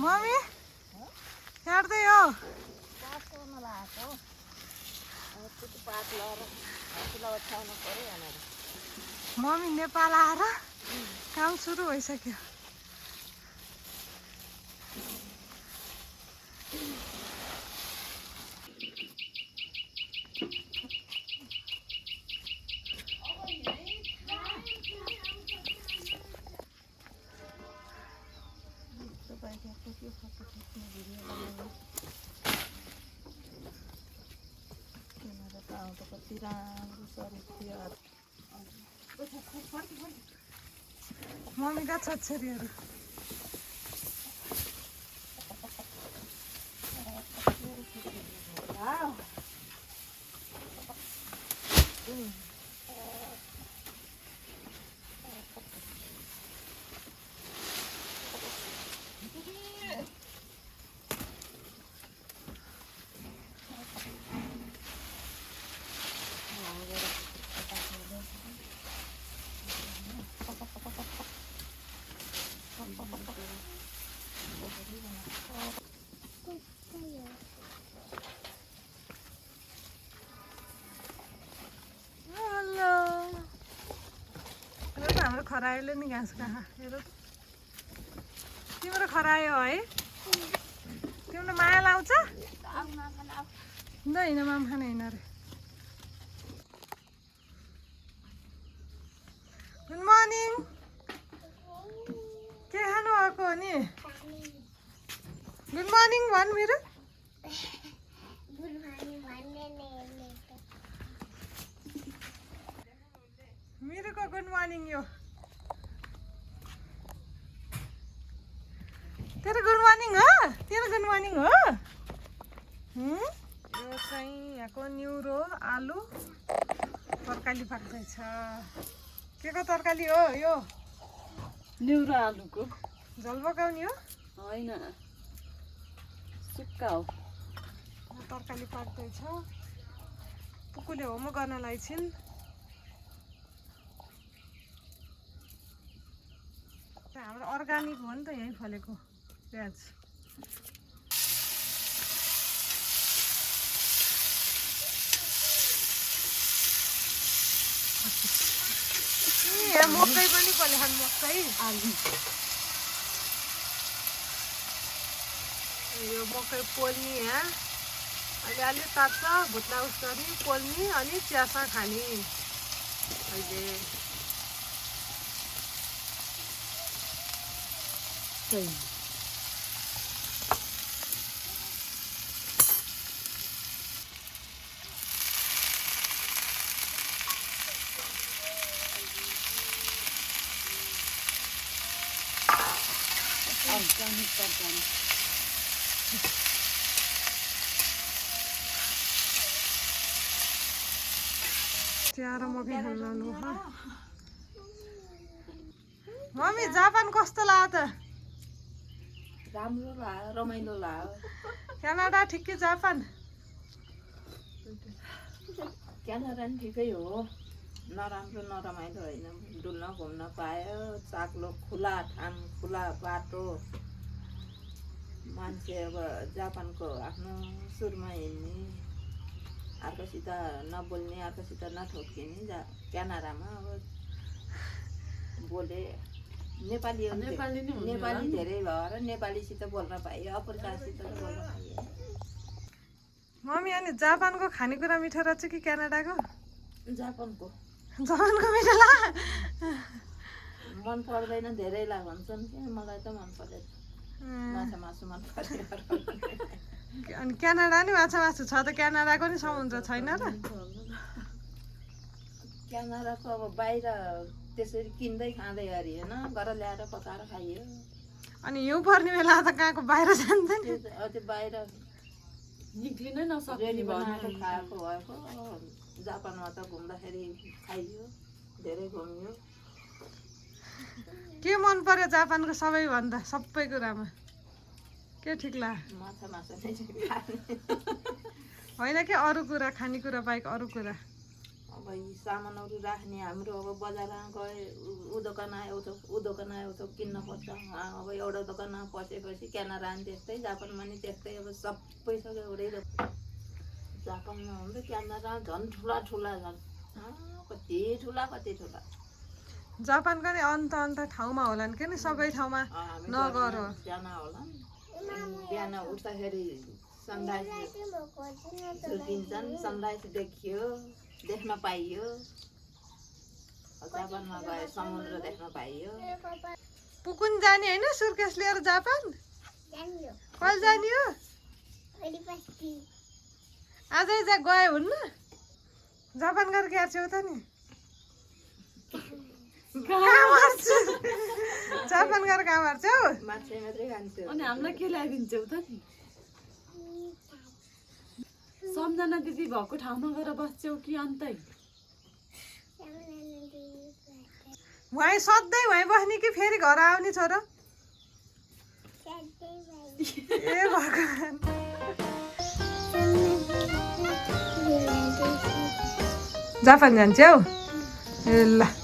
Mummy हेर्दै हो mummy Nepal आएर काम सुरु भइसक्यो। मम्मीका छोरीहरू हाम्रो खरायोले नि घाँस कहाँ हेर तिम्रो खरायो है तिम्रो माया लाउँछ होइन माम खाने होइन अरे। गुड मर्निङ के खानु आएको हो नि? गुड मर्निङ भन् मेरो मेरोको गुड मर्निङ यो तेरो गुड मर्निङ हो तेरो गुड मर्निङ हो। यो चाहिँ यहाँको न्युरो आलु तरकारी पाक्दैछ। के को तरकारी हो यो? न्युरो आलुको झोल पकाउने हो होइन सुक्खा हो। तरकारी पाक्दैछ। पुकुले होमवर्क गर्नलाई छिन्। हाम्रो अर्ग्यानिक हो नि त यहीँ फलेको प्याज। मकै पनि फले खानु मकै आलु यो मकै पोल्ने यहाँ अहिले अलि तात्छ भुत्ला उस गर्ने पोल्ने अनि चियासँग खाने अहिले। चिया र मकै खानु मम्मी जापान कस्तो लाग्यो त? राम्रो लाग्यो रमाइलो लाग्यो। क्यानाडा ठिकै जापान? क्यानाडा नि ठिकै हो नराम्रो नरमाइलो होइन। डुल्न घुम्न पायो चाक्लो खुला ठान खुला बाटो मान्छे अब जापानको आफ्नो सुरमा हिँड्ने अर्कोसित नबोल्ने अर्कोसित नठोक्किने। क्यानाडामा अब बोले नेपाली नेपाली धेरै भएर नेपालीसित बोल्न पाइयो अफ्रिकासित बोल्न पाइयो। मम्मी अनि जापानको खानेकुरा मिठो रहेछ कि क्यानाडाको? जापानको मिठो लाग्यो। मन पर्दैन धेरैलाई भन्छन् कि मलाई त मन पर्दैन। माछा मासु मन पर्यो। अनि क्यानाडा नि माछा मासु छ त क्यानाडाको नि समुद्र छैन र? क्यानाडाको अब बाहिर त्यसरी किन्दै खाँदै अरे होइन घर ल्याएर पकाएर खाइयो। अनि हिउँ पर्ने बेला त कहाँको बाहिर जान्छ नि त्यो बाहिर निक्लिनै नसक्ने रेडी बनाएको खाएको भएको। जापानमा त घुम्दाखेरि खाइयो धेरै घुम्यो। के मन पर्यो जापानको सबैभन्दा सबै कुरामा के ठिक लाग्यो? माछा मासु नै होइन कि अरू कुरा खानेकुरा बाहेक अरू कुरा? अब यी सामानहरू राख्ने हाम्रो अब बजारमा गए ऊ दोकान आयो ऊ दोकान आयो त किन्न पर्छ अब एउटा दोकानमा पसेपछि क्यानारा नि त्यस्तै जापानमा नि त्यस्तै अब सबै छ एउटै जापानमा हुन्छ क्यानारा झन् ठुला ठुला झन् कति ठुला जापानको नि अन्त ठाउँमा होलान् के नि सबै ठाउँमा नगर जान होला बिहान उठ्दाखेरि सनराइज झुल्किन्छन् सनराइज देख्न पाइयो जापानमा गए समुद्र देख्न पाइयो पुकुन जाने होइन सुर्केस लिएर जापान कहिले जाने हो आजै गए हुन्न जापान गएर क्या छेउ त नि जापान गएर कहाँ मार्छौ माछा मात्रै खान्छु अनि हामीलाई के ल्याइदिन्छौ त नि सम्झना दिदी भएको ठाउँमा गएर बस्छौ कि अन्तै वहीँ सधैँ वहीँ बस्ने कि फेरि घर आउने छोरो ए भगवान् जापान जान्छौ ए ल